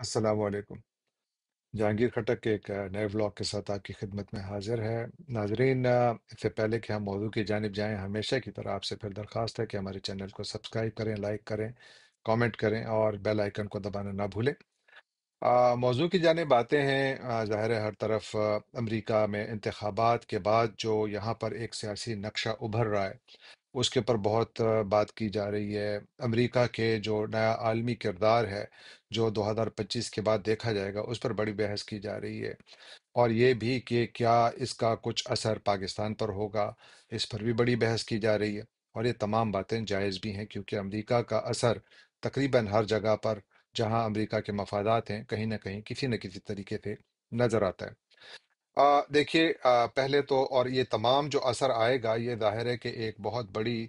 السلام علیکم۔ جہانگیر کھٹک کے ایک نئے ولاگ کے ساتھ آپ کی خدمت میں حاضر ہے۔ ناظرین، اس سے پہلے کہ ہم موضوع کی جانب جائیں، ہمیشہ کی طرح آپ سے پھر درخواست ہے کہ ہمارے چینل کو سبسکرائب کریں، لائک کریں، کامنٹ کریں اور بیل آئیکن کو دبانا نہ بھولیں۔ موضوع کی جانب آتے ہیں۔ ظاہر ہے ہر طرف امریکہ میں انتخابات کے بعد جو یہاں پر ایک سیاسی نقشہ ابھر رہا ہے، اس کے اوپر بہت بات کی جا رہی ہے۔ امریکہ کے جو نیا عالمی کردار ہے جو 2025 کے بعد دیکھا جائے گا، اس پر بڑی بحث کی جا رہی ہے، اور یہ بھی کہ کیا اس کا کچھ اثر پاکستان پر ہوگا، اس پر بھی بڑی بحث کی جا رہی ہے۔ اور یہ تمام باتیں جائز بھی ہیں، کیونکہ امریکہ کا اثر تقریباً ہر جگہ پر جہاں امریکہ کے مفادات ہیں کہیں نہ کسی طریقے سے نظر آتا ہے۔ دیکھیے، پہلے تو اور یہ تمام جو اثر آئے گا، یہ ظاہر ہے کہ ایک بہت بڑی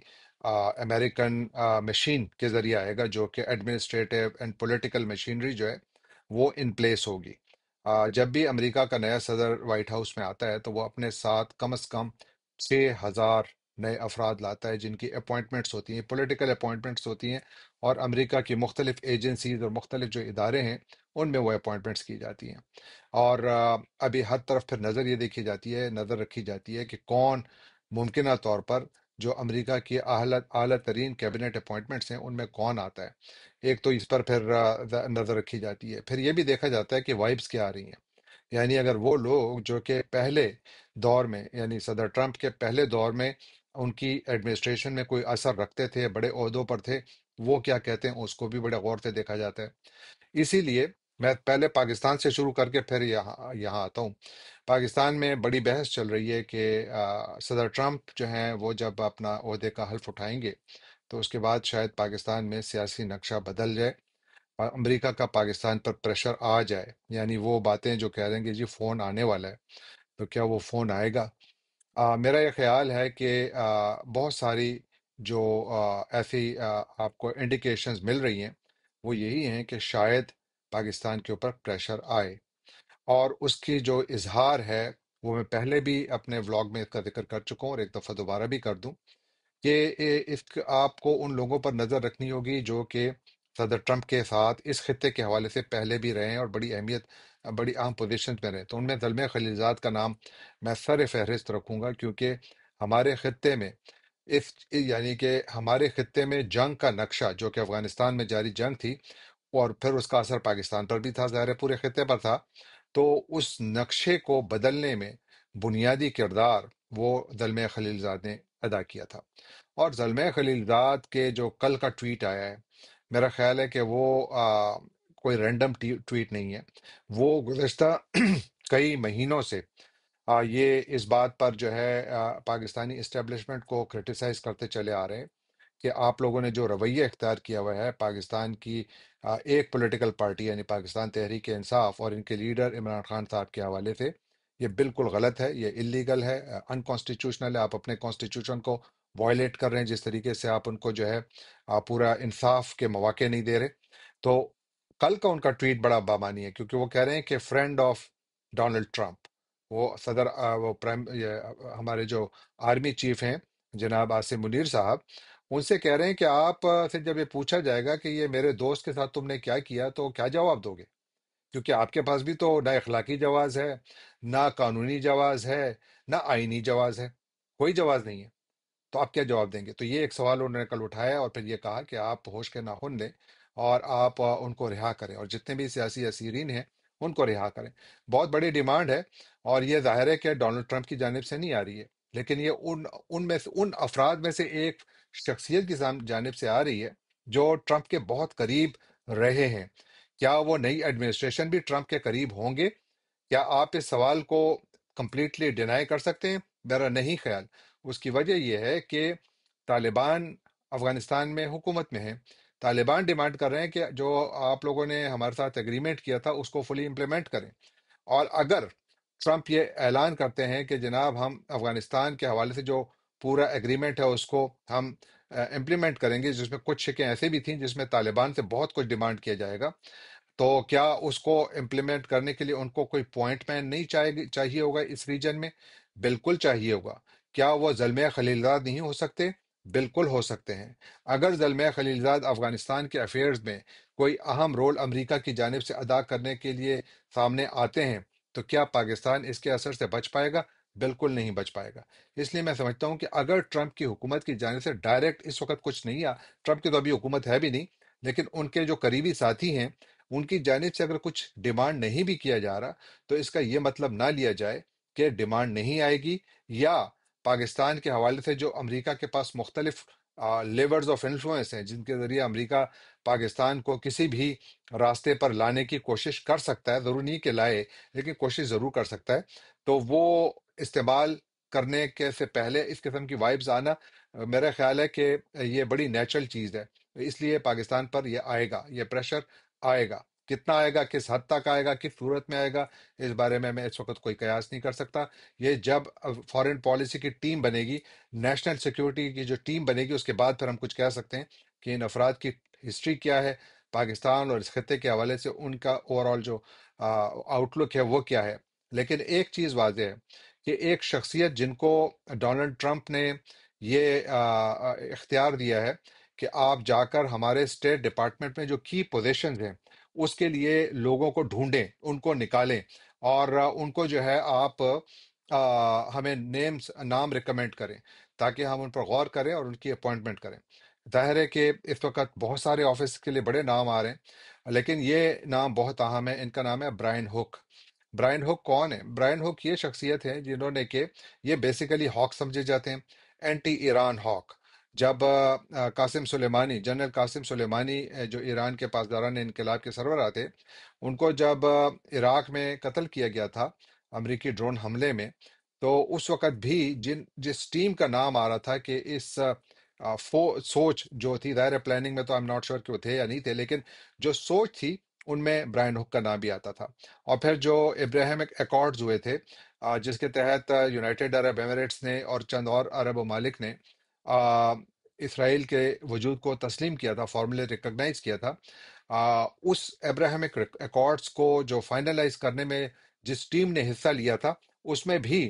امریکن مشین کے ذریعے آئے گا، جو کہ ایڈمنسٹریٹو اینڈ پولیٹیکل مشینری جو ہے وہ ان پلیس ہوگی۔ جب بھی امریکہ کا نیا صدر وائٹ ہاؤس میں آتا ہے تو وہ اپنے ساتھ کم از کم 6,000 نئے افراد لاتا ہے، جن کی اپوائنٹمنٹس ہوتی ہیں، پولیٹیکل اپوائنٹمنٹس ہوتی ہیں، اور امریکہ کی مختلف ایجنسیز اور مختلف جو ادارے ہیں ان میں وہ اپوائنٹمنٹس کی جاتی ہیں۔ اور ابھی ہر طرف پھر نظر یہ دیکھی جاتی ہے، نظر رکھی جاتی ہے کہ کون ممکنہ طور پر جو امریکہ کی اعلیٰ ترین کیبنٹ اپوائنٹمنٹس ہیں ان میں کون آتا ہے۔ ایک تو اس پر پھر نظر رکھی جاتی ہے، پھر یہ بھی دیکھا جاتا ہے کہ وائبس کیا آ رہی ہیں۔ یعنی اگر وہ لوگ جو کہ پہلے دور میں، یعنی صدر ٹرمپ کے پہلے دور میں ان کی ایڈمنسٹریشن میں کوئی اثر رکھتے تھے، بڑے عہدوں پر تھے، وہ کیا کہتے ہیں، اس کو بھی بڑے غور سے دیکھا جاتا ہے۔ اسی لیے میں پہلے پاکستان سے شروع کر کے پھر یہاں آتا ہوں۔ پاکستان میں بڑی بحث چل رہی ہے کہ صدر ٹرمپ جو ہیں وہ جب اپنا عہدے کا حلف اٹھائیں گے تو اس کے بعد شاید پاکستان میں سیاسی نقشہ بدل جائے اور امریکہ کا پاکستان پر پریشر آ جائے۔ یعنی وہ باتیں جو کہہ رہے ہیں کہ جی فون آنے والا ہے، تو کیا وہ فون آئے گا؟ میرا یہ خیال ہے کہ بہت ساری جو ایسی آپ کو انڈیکیشنز مل رہی ہیں وہ یہی ہیں کہ شاید پاکستان کے اوپر پریشر آئے، اور اس کی جو اظہار ہے وہ میں پہلے بھی اپنے ولاگ میں اس کا ذکر کر چکا ہوں اور ایک دفعہ دوبارہ بھی کر دوں کہ آپ کو ان لوگوں پر نظر رکھنی ہوگی جو کہ صدر ٹرمپ کے ساتھ اس خطے کے حوالے سے پہلے بھی رہے ہیں اور بڑی اہم پوزیشن پہ رہے۔ تو ان میں زلمے خلیلزاد کا نام میں سر فہرست رکھوں گا، کیونکہ ہمارے خطے میں یعنی کہ ہمارے خطے میں جنگ کا نقشہ جو کہ افغانستان میں جاری جنگ تھی، اور پھر اس کا اثر پاکستان پر بھی تھا، ظاہر ہے پورے خطے پر تھا، تو اس نقشے کو بدلنے میں بنیادی کردار وہ زلمے خلیلزاد نے ادا کیا تھا۔ اور زلمے خلیلزاد کے جو کل کا ٹویٹ آیا ہے، میرا خیال ہے کہ وہ کوئی رینڈم ٹویٹ نہیں ہے۔ وہ گزشتہ کئی مہینوں سے یہ اس بات پر جو ہے پاکستانی اسٹیبلشمنٹ کو کرٹیسائز کرتے چلے آ رہے ہیں کہ آپ لوگوں نے جو رویہ اختیار کیا ہوا ہے پاکستان کی ایک پولیٹیکل پارٹی یعنی پاکستان تحریک انصاف اور ان کے لیڈر عمران خان صاحب کے حوالے سے، یہ بالکل غلط ہے، یہ اللیگل ہے، انکانسٹیٹیوشنل ہے۔ آپ اپنے کانسٹیٹیوشن کو وائلیٹ کر رہے ہیں، جس طریقے سے آپ ان کو جو ہے پورا انصاف کے مواقع نہیں دے رہے۔ تو کل کا ان کا ٹویٹ بڑا بامانی ہے، کیونکہ وہ کہہ رہے ہیں کہ فرینڈ آف ڈونلڈ ٹرمپ، وہ صدر وہ ہمارے جو آرمی چیف ہیں جناب عاصم منیر صاحب، ان سے کہہ رہے ہیں کہ آپ سے جب یہ پوچھا جائے گا کہ یہ میرے دوست کے ساتھ تم نے کیا کیا تو کیا جواب دو گے؟ کیونکہ آپ کے پاس بھی تو نہ اخلاقی جواز ہے، نہ قانونی جواز ہے، نہ آئینی جواز ہے، کوئی جواز نہیں ہے، تو آپ کیا جواب دیں گے؟ تو یہ ایک سوال انہوں نے کل اٹھایا، اور پھر یہ کہا کہ آپ ہوش کے ناخن لیں اور آپ ان کو رہا کریں، اور جتنے بھی سیاسی اسیرین ہیں ان کو رہا کریں۔ بہت بڑی ڈیمانڈ ہے، اور یہ ظاہر ہے کہ ڈونلڈ ٹرمپ کی جانب سے نہیں آ رہی ہے، لیکن یہ ان افراد میں سے ایک شخصیت کی جانب سے آ رہی ہے جو ٹرمپ کے بہت قریب رہے ہیں۔ کیا وہ نئی ایڈمنسٹریشن بھی ٹرمپ کے قریب ہوں گے؟ کیا آپ اس سوال کو کمپلیٹلی ڈینائی کر سکتے ہیں؟ میرا نہیں خیال۔ اس کی وجہ یہ ہے کہ طالبان افغانستان میں حکومت میں ہیں، طالبان ڈیمانڈ کر رہے ہیں کہ جو آپ لوگوں نے ہمارے ساتھ اگریمنٹ کیا تھا اس کو فلی امپلیمنٹ کریں۔ اور اگر ٹرمپ یہ اعلان کرتے ہیں کہ جناب ہم افغانستان کے حوالے سے جو پورا ایگریمنٹ ہے اس کو ہم امپلیمنٹ کریں گے، جس میں کچھ شکیں ایسے بھی تھیں جس میں طالبان سے بہت کچھ ڈیمانڈ کیا جائے گا، تو کیا اس کو امپلیمنٹ کرنے کے لیے ان کو کوئی پوائنٹ مین نہیں چاہیے ہوگا اس ریجن میں؟ بالکل چاہیے ہوگا۔ کیا وہ زلمے خلیلزاد نہیں ہو سکتے بالکل ہو سکتے ہیں۔ اگر زلمہ خلیلزاد افغانستان کے افیئرز میں کوئی اہم رول امریکہ کی جانب سے ادا کرنے کے لیے سامنے آتے ہیں تو کیا پاکستان اس کے اثر سے بچ پائے گا؟ بالکل نہیں بچ پائے گا۔ اس لیے میں سمجھتا ہوں کہ اگر ٹرمپ کی حکومت کی جانب سے ڈائریکٹ اس وقت کچھ نہیں ٹرمپ کی تو ابھی حکومت ہے بھی نہیں، لیکن ان کے جو قریبی ساتھی ہیں ان کی جانب سے اگر کچھ ڈیمانڈ نہیں بھی کیا جا رہا تو اس کا یہ مطلب نہ لیا جائے کہ ڈیمانڈ نہیں آئے گی، یا پاکستان کے حوالے سے جو امریکہ کے پاس مختلف لیورز آف انفلوئنس ہیں جن کے ذریعے امریکہ پاکستان کو کسی بھی راستے پر لانے کی کوشش کر سکتا ہے، ضروری نہیں کہ لائے لیکن کوشش ضرور کر سکتا ہے، تو وہ استعمال کرنے کے سے پہلے اس قسم کی وائبز آنا میرا خیال ہے کہ یہ بڑی نیچرل چیز ہے۔ اس لیے پاکستان پر یہ آئے گا، یہ پریشر آئے گا۔ کتنا آئے گا، کس حد تک آئے گا، کس صورت میں آئے گا، اس بارے میں اس وقت کوئی قیاس نہیں کر سکتا۔ یہ جب فارن پالیسی کی ٹیم بنے گی، نیشنل سیکیورٹی کی جو ٹیم بنے گی، اس کے بعد پھر ہم کچھ کہہ سکتے ہیں کہ ان افراد کی ہسٹری کیا ہے، پاکستان اور اس خطے کے حوالے سے ان کا اوور آل جو آؤٹ لک ہے وہ کیا ہے۔ لیکن ایک چیز واضح ہے کہ ایک شخصیت جن کو ڈونلڈ ٹرمپ نے یہ اختیار دیا ہے کہ آپ جا کر ہمارے اسٹیٹ ڈپارٹمنٹ میں جو کی پوزیشنز ہیں اس کے لیے لوگوں کو ڈھونڈیں، ان کو نکالیں، اور ان کو جو ہے آپ ہمیں نام ریکمینڈ کریں تاکہ ہم ان پر غور کریں اور ان کی اپوائنٹمنٹ کریں۔ ظاہر ہے کہ اس وقت بہت سارے آفس کے لیے بڑے نام آ رہے ہیں، لیکن یہ نام بہت اہم ہے۔ ان کا نام ہے برائن ہک۔ برائن ہک کون ہے؟ برائن ہک یہ شخصیت ہے جنہوں نے کہ یہ بیسیکلی ہاک سمجھے جاتے ہیں، اینٹی ایران ہاک۔ جب قاسم سلیمانی، جنرل قاسم سلیمانی جو ایران کے پاسداران انقلاب کے سربراہ تھے، ان کو جب عراق میں قتل کیا گیا تھا امریکی ڈرون حملے میں، تو اس وقت بھی جس ٹیم کا نام آ رہا تھا کہ اس سوچ جو تھی، ظاہر پلاننگ میں تو I'm not sure کہ وہ تھے یا نہیں تھے، لیکن جو سوچ تھی ان میں برائن ہک کا نام بھی آتا تھا۔ اور پھر جو ابراہیمک ایکارڈز ہوئے تھے، جس کے تحت یونائٹڈ عرب ایمریٹس نے اور چند اور عرب ممالک نے آ، اسرائیل کے وجود کو تسلیم کیا تھا، فارملی ریکگنائز کیا تھا، اس ابراہیمک ایکارڈز کو جو فائنلائز کرنے میں جس ٹیم نے حصہ لیا تھا اس میں بھی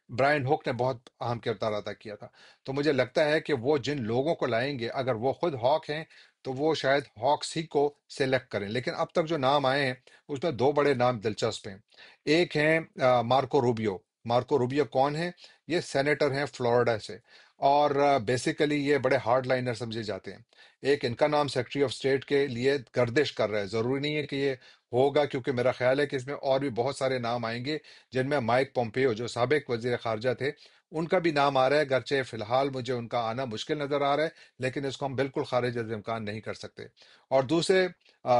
برائن ہوک نے بہت اہم کردار ادا کیا تھا۔ تو مجھے لگتا ہے کہ وہ جن لوگوں کو لائیں گے، اگر وہ خود ہاک ہیں تو وہ شاید ہاکس ہی کو سلیکٹ کریں۔ لیکن اب تک جو نام آئے ہیں اس میں دو بڑے نام دلچسپ ہیں۔ ایک ہیں مارکو روبیو۔ مارکو روبیو کون ہیں؟ یہ سینیٹر ہیں فلوریڈا سے، اور بیسیکلی یہ بڑے ہارڈ لائنر سمجھے جاتے ہیں۔ ایک ان کا نام سیکرٹری آف اسٹیٹ کے لیے گردش کر رہا ہے، ضروری نہیں ہے کہ یہ ہوگا، کیونکہ میرا خیال ہے کہ اس میں اور بھی بہت سارے نام آئیں گے، جن میں مائک پومپیو جو سابق وزیر خارجہ تھے ان کا بھی نام آ رہا ہے، گرچہ فی الحال مجھے ان کا آنا مشکل نظر آ رہا ہے، لیکن اس کو ہم بالکل خارج از امکان نہیں کر سکتے۔ اور دوسرے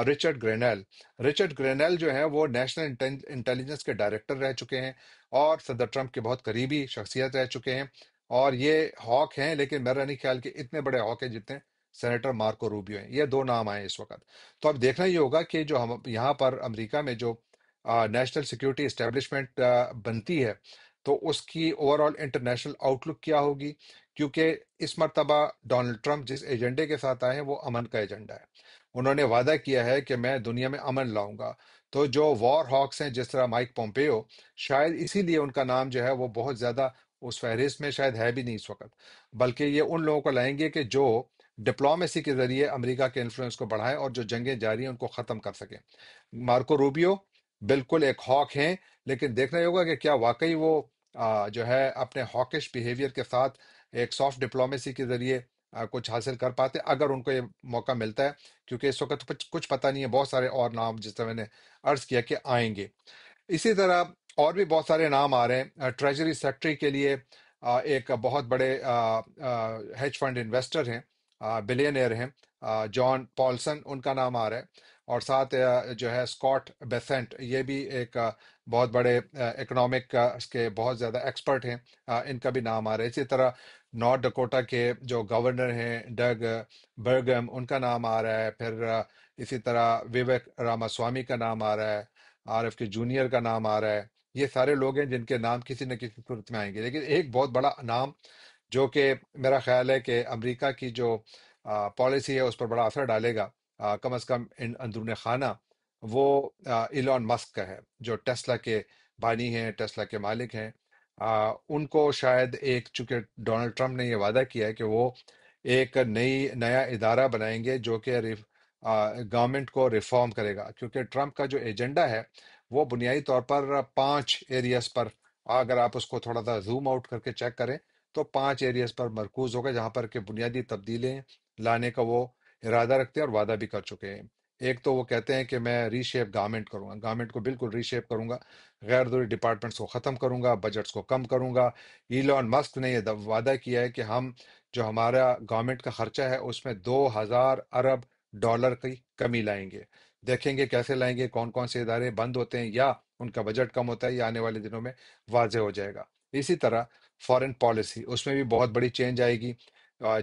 رچرڈ گرینیل۔ رچرڈ گرینیل جو ہیں وہ نیشنل انٹیلیجنس کے ڈائریکٹر رہ چکے ہیں اور صدر ٹرمپ کے بہت قریبی شخصیت رہ چکے ہیں، اور یہ ہاک ہیں، لیکن میرا نہیں خیال کہ اتنے بڑے ہاک ہیں جتنے سینیٹر مارکو روبیو ہیں۔ یہ دو نام آئے اس وقت۔ تو اب دیکھنا یہ ہوگا کہ جو ہم یہاں پر امریکہ میں جو نیشنل سیکیورٹی اسٹیبلشمنٹ بنتی ہے تو اس کی اوور آل انٹرنیشنل آؤٹ لک کیا ہوگی، کیونکہ اس مرتبہ ڈونلڈ ٹرمپ جس ایجنڈے کے ساتھ آئے ہیں وہ امن کا ایجنڈا ہے۔ انہوں نے وعدہ کیا ہے کہ میں دنیا میں امن لاؤں گا۔ تو جو وار ہاکس ہیں جس طرح مائک پومپیو، شاید اسی لیے ان کا نام جو ہے وہ بہت زیادہ اس فہرست میں شاید ہے بھی نہیں اس وقت، بلکہ یہ ان لوگوں کو لائیں گے کہ جو ڈپلومیسی کے ذریعے امریکہ کے انفلوئنس کو بڑھائیں اور جو جنگیں جاری ہیں ان کو ختم کر سکیں۔ مارکو روبیو بالکل ایک ہاک ہیں، لیکن دیکھنا یہ ہوگا کہ کیا واقعی وہ جو ہے اپنے ہاکش بیہیویئر کے ساتھ ایک سافٹ ڈپلومیسی کے ذریعے کچھ حاصل کر پاتے، اگر ان کو یہ موقع ملتا ہے، کیونکہ اس وقت کچھ پتہ نہیں ہے، بہت سارے اور نام جس طرح میں نے عرض کیا کہ آئیں گے۔ اسی طرح اور بھی بہت سارے نام آ رہے ہیں۔ ٹریجری سیکٹری کے لیے ایک بہت بڑے ہیج فنڈ انویسٹر ہیں، بلینئر ہیں، جان پالسن، ان کا نام آ رہا ہے، اور ساتھ جو ہے اسکاٹ بیسنٹ، یہ بھی ایک بہت بڑے اکنامک کے بہت زیادہ ایکسپرٹ ہیں، ان کا بھی نام آ رہا ہے۔ اسی طرح نارتھ ڈکوٹا کے جو گورنر ہیں ڈگ برگم، ان کا نام آ رہا ہے۔ پھر اسی طرح وویک راماسوامی کا نام آ رہا ہے، آر ایف کے جونیئر کا نام آ رہا ہے۔ یہ سارے لوگ ہیں جن کے نام کسی نہ کسی صورت میں آئیں گے، لیکن ایک بہت بڑا نام جو کہ میرا خیال ہے کہ امریکہ کی جو پالیسی ہے اس پر بڑا اثر ڈالے گا، کم از کم اندرون خانہ، وہ ایلون مسک کا ہے، جو ٹیسلا کے بانی ہیں، ٹیسلا کے مالک ہیں۔ ان کو شاید چونکہ ڈونلڈ ٹرمپ نے یہ وعدہ کیا ہے کہ وہ ایک نیا ادارہ بنائیں گے جو کہ گورنمنٹ کو ریفارم کرے گا، کیونکہ ٹرمپ کا جو ایجنڈا ہے وہ بنیادی طور پر 5 ایریاز پر، اگر آپ اس کو تھوڑا سا زوم آؤٹ کر کے چیک کریں تو 5 ایریاز پر مرکوز ہوگا جہاں پر کہ بنیادی تبدیلیاں لانے کا وہ ارادہ رکھتے ہیں اور وعدہ بھی کر چکے ہیں۔ ایک تو وہ کہتے ہیں کہ میں ری شیپ گورنمنٹ کروں گا، گورنمنٹ کو بالکل ری شیپ کروں گا، غیر ضروری ڈپارٹمنٹس کو ختم کروں گا، بجٹس کو کم کروں گا۔ ایلون مسک نے یہ وعدہ کیا ہے کہ ہم جو ہمارا گورنمنٹ کا خرچہ ہے اس میں 2,000 ارب ڈالر کی کمی لائیں گے۔ دیکھیں گے کیسے لائیں گے، کون کون سے ادارے بند ہوتے ہیں یا ان کا بجٹ کم ہوتا ہے، یہ آنے والے دنوں میں واضح ہو جائے گا۔ اسی طرح فارن پالیسی، اس میں بھی بہت بڑی چینج آئے گی۔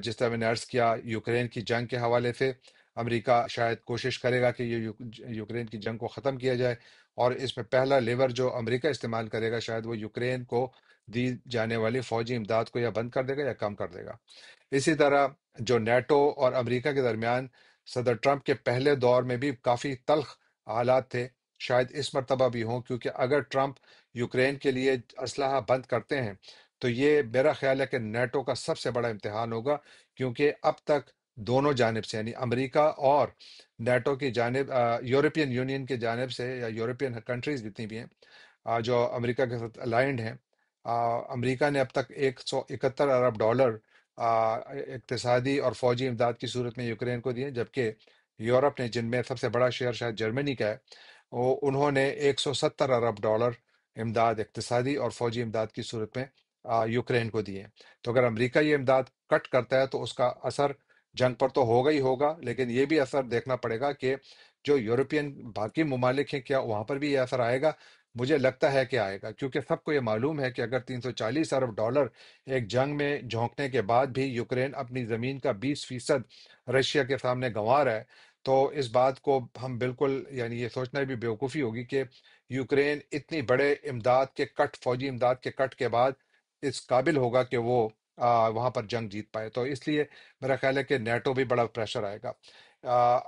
جس طرح میں نے عرض کیا، یوکرین کی جنگ کے حوالے سے امریکہ شاید کوشش کرے گا کہ یہ یوکرین کی جنگ کو ختم کیا جائے، اور اس میں پہلا لیور جو امریکہ استعمال کرے گا شاید وہ یوکرین کو دی جانے والی فوجی امداد کو یا بند کر دے گا یا کم کر دے گا۔ اسی طرح جو نیٹو اور امریکہ کے درمیان صدر ٹرمپ کے پہلے دور میں بھی کافی تلخ حالات تھے، شاید اس مرتبہ بھی ہوں، کیونکہ اگر ٹرمپ یوکرین کے لیے اسلحہ بند کرتے ہیں تو یہ میرا خیال ہے کہ نیٹو کا سب سے بڑا امتحان ہوگا، کیونکہ اب تک دونوں جانب سے یعنی امریکہ اور نیٹو کی جانب، یورپین یونین کی جانب سے یا یورپین کنٹریز جتنی بھی ہیں جو امریکہ کے ساتھ الائنڈ ہیں، امریکہ نے اب تک 171 ارب ڈالر اقتصادی اور فوجی امداد کی صورت میں یوکرین کو دیے، جبکہ یورپ نے، جن میں سب سے بڑا شیئر شاید جرمنی کا ہے، انہوں نے 170 ارب ڈالر امداد، اقتصادی اور فوجی امداد کی صورت میں یوکرین کو دیے۔ تو اگر امریکہ یہ امداد کٹ کرتا ہے تو اس کا اثر جنگ پر تو ہوگا ہی ہوگا، لیکن یہ بھی اثر دیکھنا پڑے گا کہ جو یورپین باقی ممالک ہیں کیا وہاں پر بھی یہ اثر آئے گا۔ مجھے لگتا ہے کہ آئے گا، کیونکہ سب کو یہ معلوم ہے کہ اگر 340 ارب ڈالر ایک جنگ میں جھونکنے کے بعد بھی یوکرین اپنی زمین کا 20% رشیا کے سامنے گنوا رہا ہے، تو اس بات کو ہم بالکل یعنی یہ سوچنا بھی بیوقوفی ہوگی کہ یوکرین اتنی بڑے امداد کے کٹ، فوجی امداد کے کٹ کے بعد اس قابل ہوگا کہ وہ وہاں پر جنگ جیت پائے۔ تو اس لیے میرا خیال ہے کہ نیٹو بھی بڑا پریشر آئے گا۔ آ،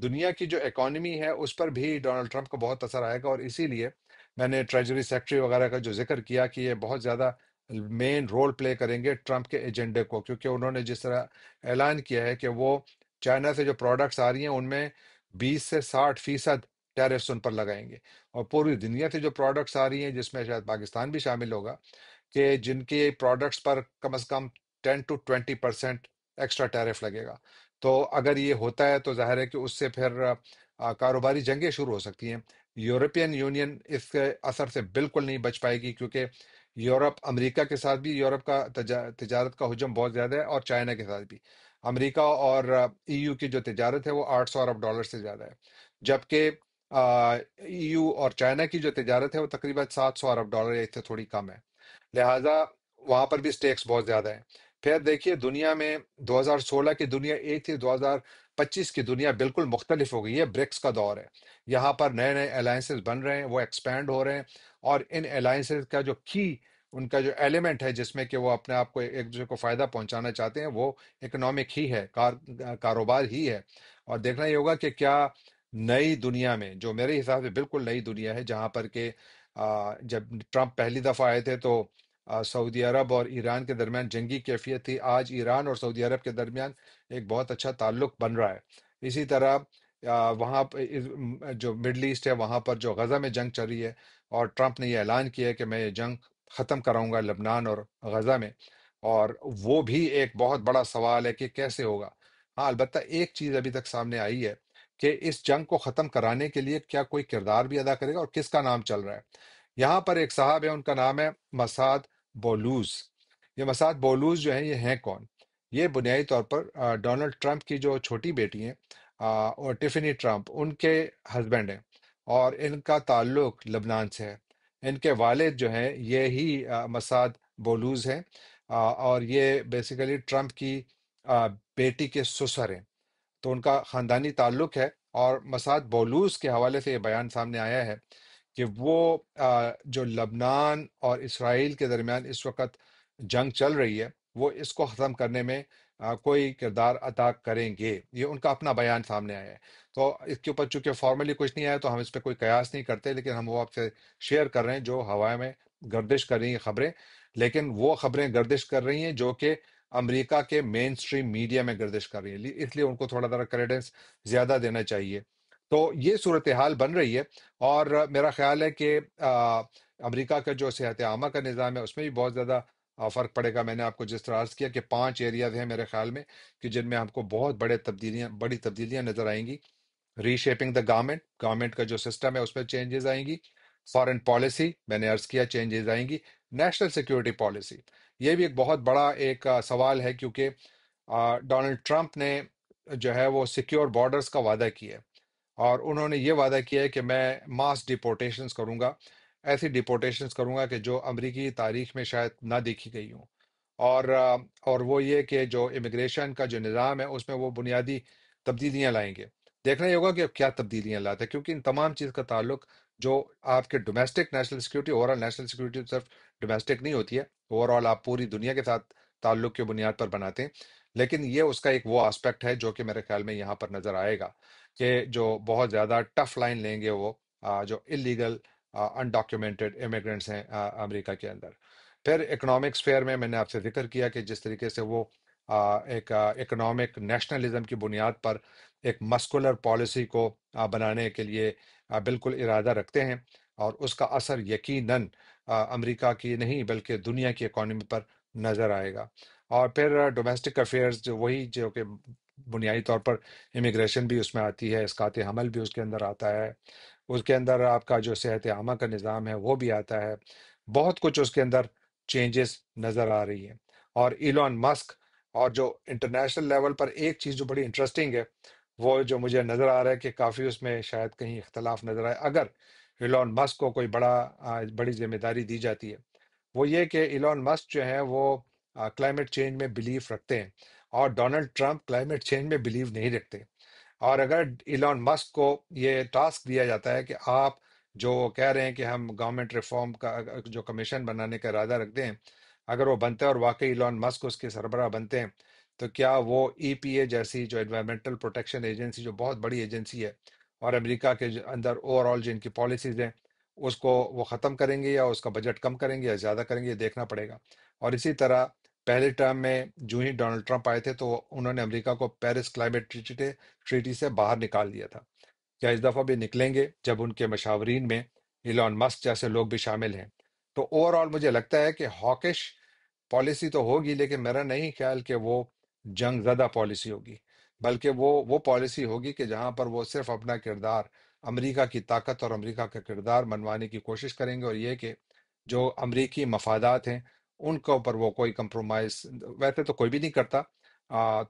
دنیا کی جو اکانومی ہے اس پر بھی ڈونلڈ ٹرمپ کا بہت اثر آئے گا، اور اسی لیے میں نے ٹریجری سیکٹری وغیرہ کا جو ذکر کیا کہ یہ بہت زیادہ مین رول پلے کریں گے ٹرمپ کے ایجنڈے کو، کیونکہ انہوں نے جس طرح اعلان کیا ہے کہ وہ چائنا سے جو پروڈکٹس آ رہی ہیں ان میں 20 سے 60% ٹیرفس ان پر لگائیں گے، اور پوری دنیا سے جو پروڈکٹس آ رہی ہیں جس میں شاید پاکستان بھی شامل ہوگا، کہ جن کے products per come is come 10 to 20% extra tariff لگے گا۔ تو اگر یہ ہوتا ہے تو ظاہر ہے کہ اس سے پھر کاروباری جنگیں شروع ہو سکتی ہیں۔ یورپین یونین اس کے اثر سے بالکل نہیں بچ پائے گی، کیونکہ یورپ، امریکہ کے ساتھ بھی یورپ کا تجارت کا حجم بہت زیادہ ہے، اور چائنا کے ساتھ بھی۔ امریکہ اور ای یو کی جو تجارت ہے وہ 800 ارب ڈالر سے زیادہ ہے، جبکہ ای یو اور چائنا کی جو تجارت ہے وہ تقریباً 700 ارب ڈالر یا اس سے تھوڑی کم ہے، لہٰذا وہاں پر بھی سٹیکس بہت زیادہ ہیں۔ پھر دیکھیے دنیا میں 2016 کی دنیا ایک تھی، 2025 کی دنیا بالکل مختلف ہو گئی، یہ برکس کا دور ہے۔ یہاں پر نئے نئے الائنسز بن رہے ہیں، وہ ایکسپینڈ ہو رہے ہیں، اور ان الائنسز کا جو ان کا جو ایلیمنٹ ہے جس میں کہ وہ اپنے آپ کو ایک دوسرے کو فائدہ پہنچانا چاہتے ہیں، وہ اکنامک ہی ہے، کاروبار ہی ہے۔ اور دیکھنا یہ ہوگا کہ کیا نئی دنیا میں، جو میرے حساب سے بالکل نئی دنیا ہے، جہاں پر کہ جب ٹرمپ پہلی دفعہ آئے تھے تو سعودی عرب اور ایران کے درمیان جنگی کیفیت تھی، آج ایران اور سعودی عرب کے درمیان ایک بہت اچھا تعلق بن رہا ہے۔ اسی طرح وہاں جو مڈل ایسٹ ہے وہاں پر جو غزہ میں جنگ چل رہی ہے، اور ٹرمپ نے یہ اعلان کیا ہے کہ میں یہ جنگ ختم کراؤں گا لبنان اور غزہ میں، اور وہ بھی ایک بہت بڑا سوال ہے کہ کیسے ہوگا۔ ہاں، البتہ ایک چیز ابھی تک سامنے آئی ہے کہ اس جنگ کو ختم کرانے کے لیے کیا کوئی کردار بھی ادا کرے گا، اور کس کا نام چل رہا ہے۔ یہاں پر ایک صاحب ہے، ان کا نام ہے مسعد بولوز۔ یہ مسعد بولوز جو ہیں، یہ ہیں کون؟ یہ بنیادی طور پر ڈونلڈ ٹرمپ کی جو چھوٹی بیٹی ہیں، اور ٹیفنی ٹرمپ، ان کے ہسبینڈ ہیں، اور ان کا تعلق لبنان سے ہے۔ ان کے والد جو ہیں یہی مسعد بولوز ہیں، اور یہ بیسیکلی ٹرمپ کی بیٹی کے سسر ہیں، تو ان کا خاندانی تعلق ہے۔ اور مسعد بولوس کے حوالے سے یہ بیان سامنے آیا ہے کہ وہ جو لبنان اور اسرائیل کے درمیان اس وقت جنگ چل رہی ہے، وہ اس کو ختم کرنے میں کوئی کردار ادا کریں گے، یہ ان کا اپنا بیان سامنے آیا ہے۔ تو اس کے اوپر چونکہ فارملی کچھ نہیں آیا تو ہم اس پہ کوئی قیاس نہیں کرتے، لیکن ہم وہ آپ سے شیئر کر رہے ہیں جو ہوا میں گردش کر رہی ہیں خبریں، لیکن وہ خبریں گردش کر رہی ہیں جو کہ امریکہ کے مین سٹریم میڈیا میں گردش کر رہی ہیں، اس لیے ان کو تھوڑا ذرا کریڈنس زیادہ دینا چاہیے۔ تو یہ صورتحال بن رہی ہے، اور میرا خیال ہے کہ امریکہ کا جو صحت عامہ کا نظام ہے اس میں بھی بہت زیادہ فرق پڑے گا۔ میں نے آپ کو جس طرح عرض کیا کہ 5 ایریاز ہیں میرے خیال میں کہ جن میں ہم کو بہت بڑی تبدیلیاں نظر آئیں گی۔ ری شیپنگ دا گورنمنٹ، گورنمنٹ کا جو سسٹم ہے اس میں چینجز آئیں گی۔ فارن پالیسی میں نے عرض کیا چینجز آئیں گی۔ نیشنل سیکیورٹی پالیسی، یہ بھی ایک بہت بڑا ایک سوال ہے، کیونکہ ڈونلڈ ٹرمپ نے جو ہے وہ سیکیور بارڈرز کا وعدہ کیا ہے، اور انہوں نے یہ وعدہ کیا ہے کہ میں ماس ڈیپورٹیشنز کروں گا، ایسی ڈیپورٹیشنز کروں گا کہ جو امریکی تاریخ میں شاید نہ دیکھی گئی ہوں۔ اور وہ یہ کہ جو امیگریشن کا جو نظام ہے اس میں وہ بنیادی تبدیلیاں لائیں گے۔ دیکھنا یہ ہوگا کہ اب کیا تبدیلیاں لاتے ہیں، کیونکہ ان تمام چیز کا تعلق جو آپ کے domestic national security, over all national security صرف ڈومیسٹک نہیں ہوتی ہے، اوور آل آپ پوری دنیا کے ساتھ تعلق کی بنیاد پر بناتے ہیں، لیکن یہ اس کا ایک وہ آسپیکٹ ہے جو کہ میرے خیال میں یہاں پر نظر آئے گا کہ جو بہت زیادہ ٹف لائن لیں گے وہ جو انلیگل انڈاکیومنٹڈ امیگرینٹس ہیں امریکہ کے اندر۔ پھر اکنامک سفیئر میں نے آپ سے ذکر کیا کہ جس طریقے سے وہ ایک اکنامک نیشنلزم کی بنیاد پر ایک مسکولر پالیسی کو بنانے کے لیے بالکل ارادہ رکھتے ہیں، اور اس کا اثر یقیناً امریکہ کی نہیں بلکہ دنیا کی اکانومی پر نظر آئے گا۔ اور پھر ڈومیسٹک افیئرز جو وہی جو کہ بنیادی طور پر امیگریشن بھی اس میں آتی ہے، اسقاط حمل بھی اس کے اندر آتا ہے، اس کے اندر آپ کا جو صحت عامہ کا نظام ہے وہ بھی آتا ہے، بہت کچھ اس کے اندر چینجز نظر آ رہی ہیں۔ اور ایلون مسک، اور جو انٹرنیشنل لیول پر ایک چیز جو بڑی انٹرسٹنگ ہے، وہ جو مجھے نظر آ رہا ہے کہ کافی اس میں شاید کہیں اختلاف نظر آئے، اگر ایلون مسک کو کوئی بڑی ذمہ داری دی جاتی ہے، وہ یہ کہ ایلون مسک جو ہے وہ کلائمیٹ چینج میں بلیف رکھتے ہیں، اور ڈونلڈ ٹرمپ کلائمیٹ چینج میں بلیو نہیں رکھتے۔ اور اگر ایلون مسک کو یہ ٹاسک دیا جاتا ہے کہ آپ جو کہہ رہے ہیں کہ ہم گورنمنٹ ریفارم کا جو کمیشن بنانے کا ارادہ رکھتے ہیں، اگر وہ بنتا ہے اور واقعی ایلون مسک اس کے سربراہ بنتے ہیں، تو کیا وہ ای پی اے جیسی جو انوائرمنٹل پروٹیکشن ایجنسی جو بہت بڑی ایجنسی ہے، اور امریکہ کے اندر اوور آل جو ان کی پالیسیز ہیں اس کو وہ ختم کریں گے، یا اس کا بجٹ کم کریں گے یا زیادہ کریں گے، یہ دیکھنا پڑے گا۔ اور اسی طرح پہلے ٹرم میں جو ہی ڈونلڈ ٹرمپ آئے تھے تو انہوں نے امریکہ کو پیرس کلائمیٹ ٹریٹی سے باہر نکال دیا تھا۔ کیا اس دفعہ بھی نکلیں گے جب ان کے مشاورین میں ایلون مسک جیسے لوگ بھی شامل ہیں؟ تو اوور آل مجھے لگتا ہے کہ ہاکش پالیسی تو ہوگی، لیکن میرا نہیں خیال کہ وہ جنگ زدہ پالیسی ہوگی، بلکہ وہ پالیسی ہوگی کہ جہاں پر وہ صرف اپنا کردار، امریکہ کی طاقت اور امریکہ کا کردار منوانے کی کوشش کریں گے، اور یہ کہ جو امریکی مفادات ہیں ان کے اوپر وہ کوئی کمپرومائز ویسے تو کوئی بھی نہیں کرتا،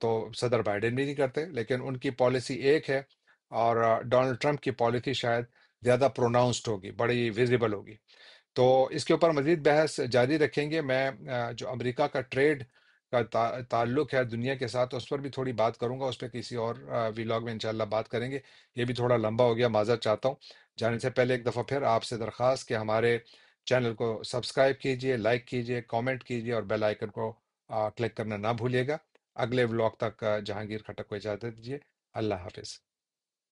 تو صدر بائیڈن بھی نہیں کرتے، لیکن ان کی پالیسی ایک ہے، اور ڈونلڈ ٹرمپ کی پالیسی شاید زیادہ پروناؤنسڈ ہوگی، بڑی ویزیبل ہوگی۔ تو اس کے اوپر مزید بحث جاری رکھیں گے۔ میں جو امریکہ کا ٹریڈ کا تعلق ہے دنیا کے ساتھ، اس پر بھی تھوڑی بات کروں گا، اس پہ کسی اور ویلاگ میں انشاءاللہ بات کریں گے۔ یہ بھی تھوڑا لمبا ہو گیا، معذرت چاہتا ہوں۔ جانے سے پہلے ایک دفعہ پھر آپ سے درخواست کہ ہمارے چینل کو سبسکرائب کیجئے، لائک کیجئے، کامنٹ کیجئے، اور بیل آئیکن کو کلک کرنا نہ بھولیے گا۔ اگلے ولاگ تک جہانگیر کھٹک کو اجازت دیجیے۔ اللہ حافظ۔